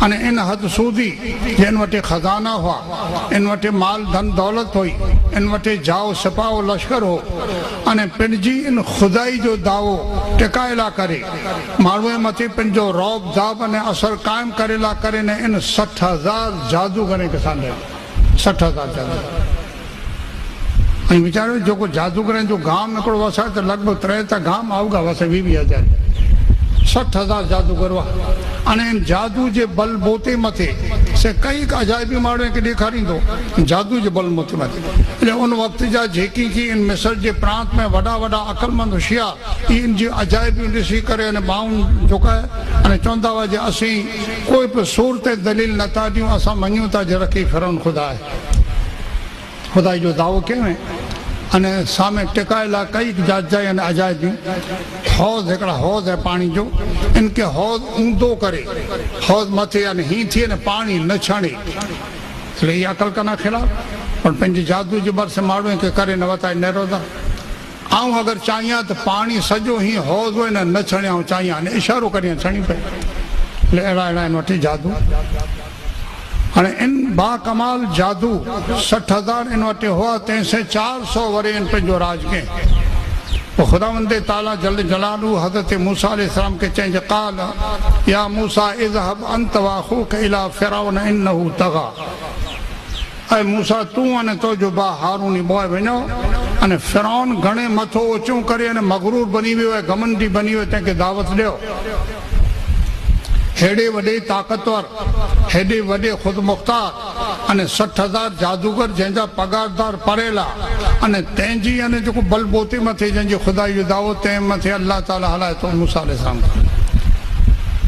अने इन हद सूदी जिन वटे खजाना हुआ, इन वटे माल धन दौलत हुई, इन वटे जाओ सिपाहो लश्कर हो, अने पिंजी इन खुदाई जो दावो टिकायला करे माण्हू मथे पंहिंजो रौब दाब अने असर कायम करेला करे ने इन 60,000 जादूगरे के सामने 60,000 जादूगर ऐं वीचारो जेको जादूगरनि जो गाम हिकिड़ो वसे त लॻभॻि 3 गाम आऊगा वसे 20,000 60,000 जादूगर हुआ। अने इन जादू जे बल बोते मथे से कई अजाइबी माण्हू खे ॾेखारींदो जादू जे बल बोते मथे। એટલે उन वक़्त जा जेकी की इन मिस्र जे प्रांत में वॾा वॾा अक़लमंद होशियार इन जी अजाइबियूं ॾिसी करे अने ॿाहूं झुकाए अने चवंदा हुआ जे असीं कोई बि सूरत दलील नथा ॾियूं, असां मञूं था जे रखी फिरौन ख़ुदा आहे। खुदाई जो दावो कयो अने सामे टिकायला कई जाजाई अने अजाइबियूं। हौज़ हिकिड़ा हौज़ है पानी जो, इनके हौज़ ऊंधो करे हौज़ मथे यानी हीअं थिए न पानी न छाणे, इसलिए इहा अकल कना खिलाफ़ पर पंहिंजे जादू जे भरसे माण्हू खे करे न वताए न रोदा। आऊं अगरि चाहियां त पानी सॼो हीअं हौज़ हुए न छणियां चाहियां ने इशारो करियां छणी पए। अहिड़ा अहिड़ा आहिनि वठी जादू। हाणे इन बाकमाल जादू 60,000 इन वटि हुआ, तंहिंसे 400 वरे इन पंहिंजो राज कयईं। पोइ ख़ुदावंद ताला जल जलालू हज़रत मूसा अलैहिस्सलाम खे चईं क़ाल या मूसा इज़हब अंत व अख़ूक इला फ़िरऔन इन्नहु तग़ा। ऐं मूसा तूं अने तुंहिंजो भाउ हारून बोए वञो अने फ़िरऔन घणे मथो ऊचो करे अने मग़रूर बनी वियो आहे, घमंडी बनी वियो, तंहिंखे दावत ॾियो। हेॾे वॾे ताक़तवर, हेॾे वॾे ख़ुदि मुख़्तार अने 60,000 जादूगर जंहिंजा पगारदार परेला अने तंहिंजी अने जेको बलबोते मथे जंहिंजी ख़ुदाई जो दावो तंहिं मथे अल्लाह ताला हलाए थो मूसा अलैहिस्सलाम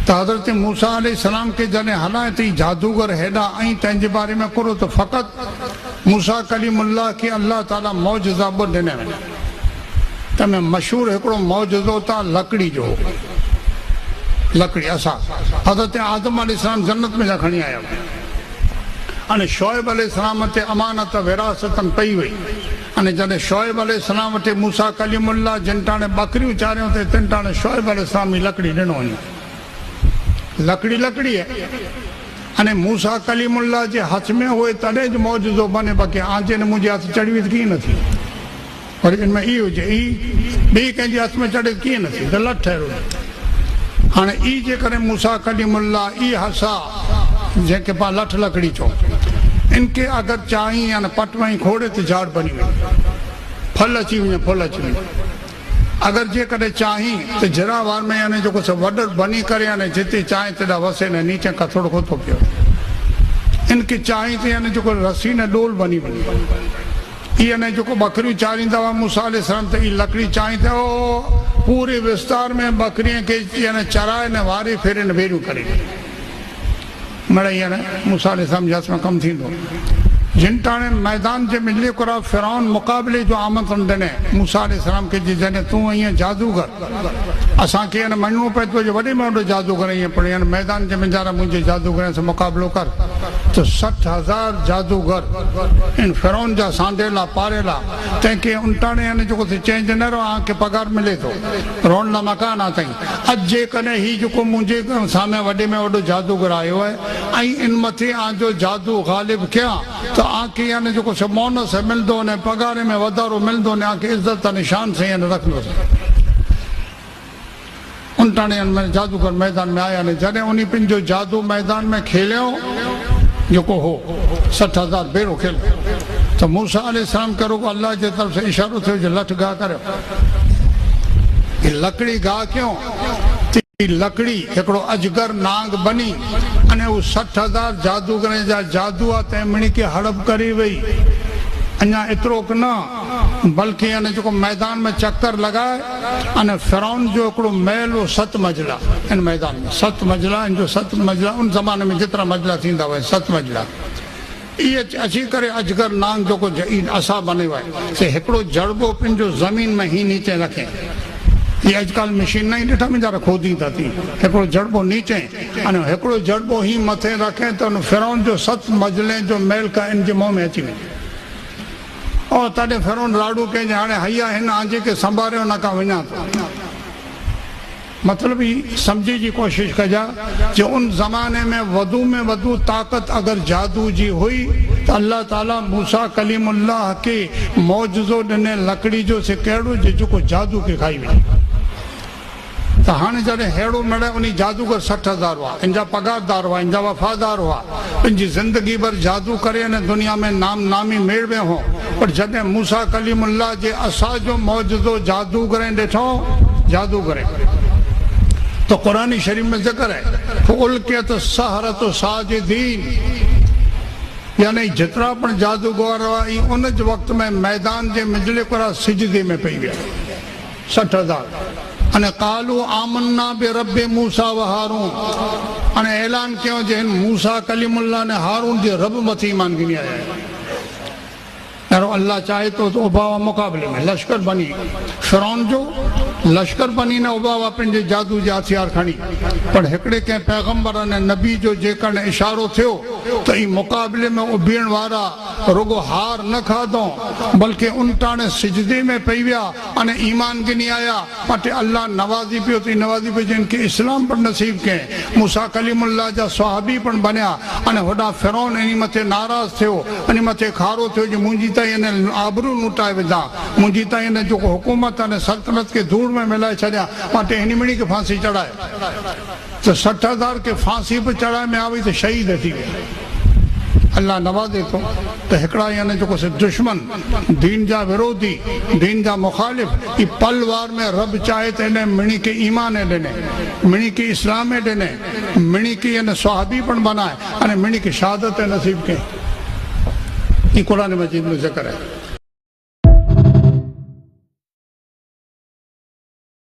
त हज़रत मूसा अलैहिस्सलाम खे जॾहिं हलाए थी जादूगर हेॾा ऐं तंहिंजे बारे में कुरो त फ़क़ति मूसा कलीमुल्लाह खे अल्लाह ताला मौजज़ा ॿ ॾिना आहिनि। तंहिंमें मशहूरु हिकिड़ो मौजज़ो त लकड़ी जो, लकड़ी असां हज़रत आदम अलैहिस्सलाम जन्नत में जा खणी आया अने शोएब अलैहिस्सलाम ते अमानत विरासतन पई हुई अने जॾहिं शोएब अलैहिस्सलाम वटि मूसा कलीमुल्लाह जिन टाणे बकरियूं चारियूं ते तिन टाणे शोएब अलैहिस्सलाम जी लकड़ी ॾिनो वञे। लकड़ी लकड़ी है अने मूसा कलीमुल्लाह जे हथ में हुए तॾहिं ज मौजूदो बने, बाक़ी आंजे ने मुंहिंजे हथ चढ़ी वई त कीअं न थी। पर इनमें ई हुजे ई ॿी कंहिंजे हथ में चढ़े कीअं न थी त लठ अहिड़ो। हाणे ई जे करे मूसा कलीमुल्लाह ई हसा जंहिंखे पाण लठ लकड़ी चओ, इनके अगरि चाहीं या न पट में खोड़े त झाड़ बनी वञे, फल अची वञे, फल अची वञे। अगरि जेकॾहिं चाहीं त जरावार में यानी जेको वॾो बनी करे यानी जिते चाहे तेॾा वसे न नीचे खां थोरो को थो पियो। इनके चाहीं त यानी जेको रसी न डोल बनी वञे। इहे यानी जेको बकरियूं चारींदा हुआ मूसा अलैहिस्सलाम त ई लकड़ी चाहीं त पूरे विस्तार में बकरियों के यानी चराए न वारे फेरे न भेरियूं करे मिड़ई यानी मूसा अलैहिस्सलाम जे हथ में कमु थींदो। जिन टाणे मैदान जे मिले कुरा फ़िरौन मुक़ाबले जो आमंत्रण ॾिने मूसा अलैहिस्सलाम खे जॾहिं तूं ईअं जादूगर असांखे यानी मञिणो पए थो वॾे में वॾो जादूगर ईअं पण यानी मैदान जे मिंजारा मुंहिंजे जादूगर सां मुक़ाबिलो कर त 60,000 जादूगर इन फ़िरौन जा सांडेला पारेला तंहिंखे उन टाणे यानी जेको चेंज न रहो आंखे पगार मिले थो रोन ला मकान आहे ताईं। अॼु जेकॾहिं हीउ जेको मुंहिंजे साम्हूं वॾे में वॾो जादूगर आयो आहे ऐं इन मथे आंजो जादू ग़ालिब कयां त आंखे यानी जेको बोनस मिलंदो ने पगार में वधारो मिलंदो ने आंखे इज़त निशान से यानी रखंदोसि। उन टाणे जादूगर मैदान में आया ने जॾहिं उन पंहिंजो जादू मैदान में खेलियो जेको हो 60,000 भेरो खेल त मूसा अलैहिस्सलाम करो अल्लाह जे तरफ़ से इशारो थियो जो लठ गा करियो। लकड़ी गा क्यों लकड़ी हिकिड़ो अजगर नांग बनी अने उहो 60,000 जादूगर जा जादू आहे तंहिं मिणी खे हड़प करे वई। अञा एतिरो न बल्कि यानी जेको मैदान में चक्कर लॻाए अने फ़िरौन जो हिकिड़ो महल हो 7 मंजिला इन मैदान में 7 मंजिला इन जो 7 मंजिला उन ज़माने में जेतिरा मंजिला थींदा हुआ 7 मंजिला इहे अची करे अजगर नांग जेको असा बने हुआ से हिकिड़ो जड़बो पंहिंजो ज़मीन में ही नीचे रखे। ये अजकल मशीन नहीं ॾिठा मुंहिंजा खोदी था थी हिकिड़ो जड़बो नीचे अने हिकिड़ो जड़बो ही मथे रखे त उन फ़िरौन जो 7 मंजिले जो महल का इन जे मुंहं में अची वञे। और तॾहिं फ़िरौन राड़ू कई हाणे हैया हिन आंजे खे संभालियो न का वञा थो मतलब ही समझे जी कोशिश कजा जो उन ज़माने में वधू ताकत अगर जादू जी हुई तो अल्लाह ताला मूसा कलीमुल्लाह के मौजज़ो ॾिने लकड़ी जो से कहिड़ो जेको जादू के खाई वई तो हाँ जॾहिं अहिड़ो मिड़े उन जादूगर 60,000 हुआ, इन जा पगारदार हुआ, इन जा वफ़ादार हुआ, पंहिंजी ज़िंदगी भर जादू करे अने दुनिया में नामी मेड़ में हो। पर जॾहिं मूसा कलीमुल्लाह जे असांजो मौजज़ो जादूगर ॾिठो जादूगर तो कुरानी शरीफ में जिक्र है उल्कियत सहरत साजिदीन, यानी जितना पण जादूगर हुआ उन वक्त में मैदान जे मिजले कोरा सिजदे में पई विया 60,000 अने कालू आमन्ना बे रब्बे मूसा व हारून अने ऐलान कयो जे मूसा कलीमुल्लाह ने हारून जे रब मथी ईमान गिनी आया है। अल्लाह चाहे तो उबावा मुकाबले में लश्कर बनी फिरौन जो लश्कर बनी ने उबावा पंहिंजे जादू जा हथियार खणी पर हिकिड़े कंहिं पैगंबर ने नबी जो जेकॾहिं इशारो थियो त ई मुकाबले में उभियण वारा रुगो हार न खाधो बल्कि उनटाणे सिजदे में पई विया अने ईमान गिनी आया पटे अल्लाह नवाज़ी पियो थी नवाज़ी पियो जिन खे इस्लाम पर नसीब कयईं। मूसा कलीमुल्लाह जा सहाबी पण बनिया अने होॾा फिरौन इन मथे नाराज़ थियो इन मथे खारो थियो जो मुंहिंजी ताईं इन आबरू लुटाए विधा मुंहिंजी ताईं इन जेको हुकूमत अने सल्तनत के धूड़ में मिलाए छॾिया पटे हिन मिणी खे फांसी चढ़ाए तो 60,000 के फांसी पे चढ़ाए में आई तो शहीद थी विया। अल्लाह नवाज़े तो हिकिड़ा यानी जेको दुश्मन दीन जा विरोधी दीन जा मुखालिफ ई पल वार में रब चाहे तो इन मिणी के ईमान ॾिने मिणी के इस्लाम ॾिने मिणी के इन सहाबी पण बनाए अने मिणी के शहादत नसीब कयईं। ई कुरान मजीद में ज़िक्र है।